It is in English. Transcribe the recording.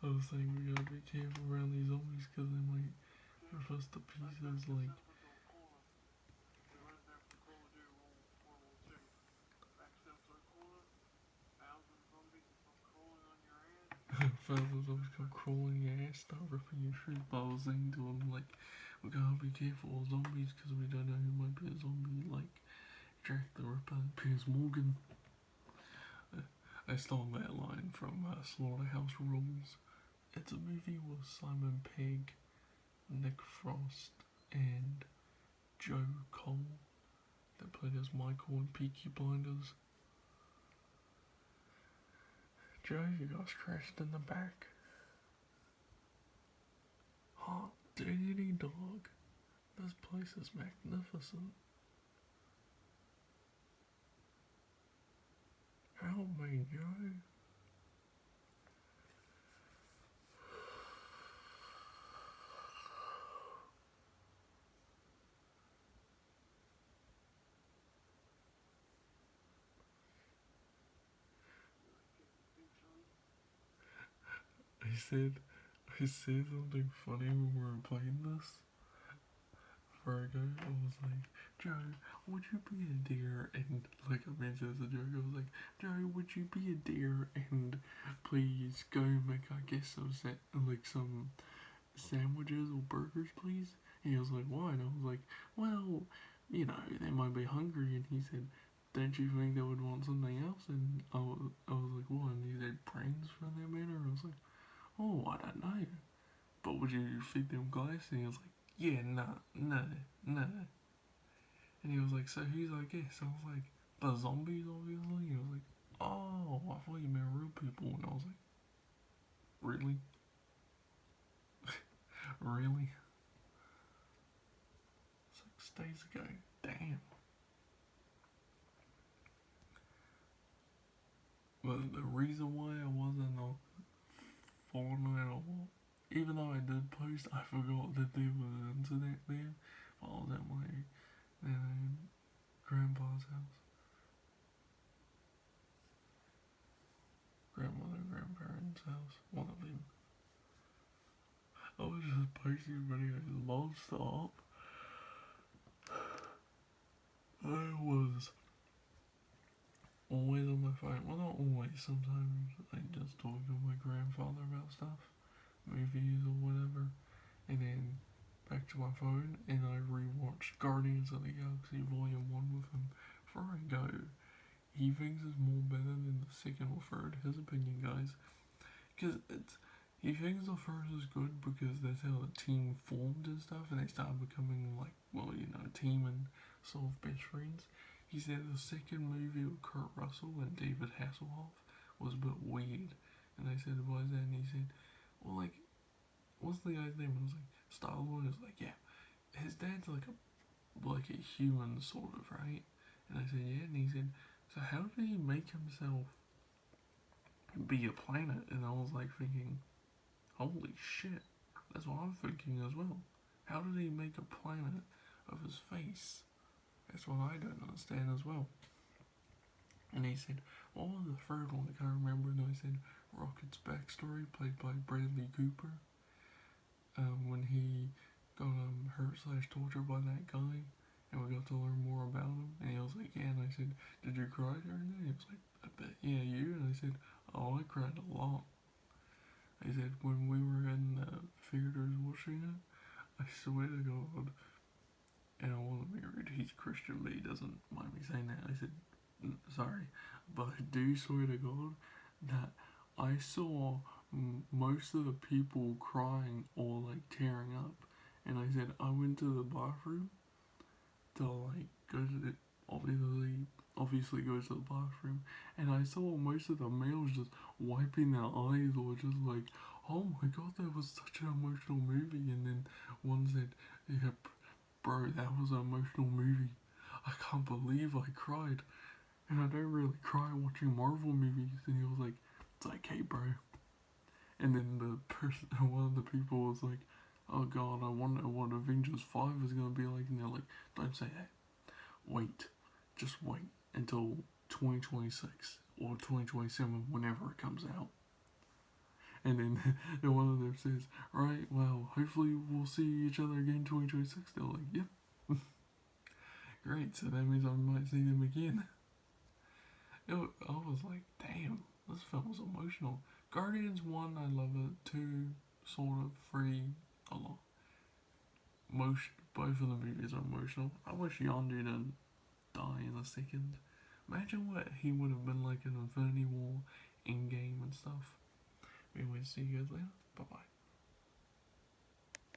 I was saying we gotta be careful around these zombies because they might rip us to pieces like thousands of zombies come crawling your ass, start ripping your shirt. But I was saying to him like, we gotta be careful of zombies because we don't know who might be a zombie like Jack the Ripper, Piers Morgan. I stole that line from Slaughterhouse Rules. It's a movie with Simon Pegg, Nick Frost, and Joe Cole that played as Michael in Peaky Blinders. Joe, you got scratched in the back. Hot diggity dog. This place is magnificent. Help me, Joe. I said, I said something funny when we were playing this. Virgo, I was like, Joe, would you be a deer? And like I mentioned as a joke, I was like, Joe, would you be a deer and please go make, I guess, some sandwiches or burgers, please? And he was like, why? And I was like, well, you know, they might be hungry. And he said, don't you think they would want something else? And I was like, what? And he said, brains for that matter? I was like, oh, I don't know. But would you feed them guys? And he was like, yeah, nah, no, no. And he was like, so who's I guess? I was like, the zombies, obviously. And he was like, oh, I thought you meant real people. And I was like, really? Really? 6 days ago. Damn. But the reason why I wasn't on Fortnite or what, even though I did post, I forgot that there was an internet there. While I was at my grandpa's house. Grandmother, grandparents' house. One of them. I was just posting videos non-stop. I was always on my phone. Well, not always. Sometimes I just talk to my grandfather about stuff, movies or whatever, and then back to my phone, and I rewatched Guardians of the Galaxy Volume 1 with him. Before I go, he thinks it's more better than the second or third. His opinion, guys. Because he thinks the first is good because that's how the team formed and stuff, and they started becoming like, well, you know, a team and sort of best friends. He said the second movie with Kurt Russell and David Hasselhoff was a bit weird, and I said, why is that? And he said, well, like, what's the guy's name? I was like, Star Lord. Is like, yeah, his dad's like a human sort of, right? And I said, yeah, and he said, so how did he make himself be a planet? And I was like thinking, holy shit, that's what I'm thinking as well. How did he make a planet of his face? That's what I don't understand as well. And he said, what was the third one? I can't remember. And I said, Rocket's backstory, played by Bradley Cooper. When he got hurt slash tortured by that guy, and we got to learn more about him. And he was like, yeah. And I said, did you cry during that? He was like, I bet, yeah, you. And I said, oh, I cried a lot. I said, when we were in the theaters watching it, I swear to God, and I wasn't married, he's Christian, but he doesn't mind me saying that. I said, sorry, but I do swear to God that I saw most of the people crying or like tearing up. And I said, I went to the bathroom to like go to the, obviously go to the bathroom, and I saw most of the males just wiping their eyes or just like, oh my god, that was such an emotional movie. And then one said, yeah, bro, that was an emotional movie. I can't believe I cried. And I don't really cry watching Marvel movies. And he was like, it's okay, bro. And then one of the people was like, oh god, I wonder what Avengers 5 is going to be like. And they're like, don't say that. Wait. Just wait until 2026 or 2027, whenever it comes out. And then and one of them says, alright, well, hopefully we'll see each other again in 2026. They're like, yep. Great, so that means I might see them again. I was like, damn, this film was emotional. Guardians 1, I love it. 2, sort of. 3, a lot. Both of the movies are emotional. I wish Yondu didn't die in the second. Imagine what he would have been like in Infinity War, Endgame and stuff. Anyway, see you guys later. Bye bye.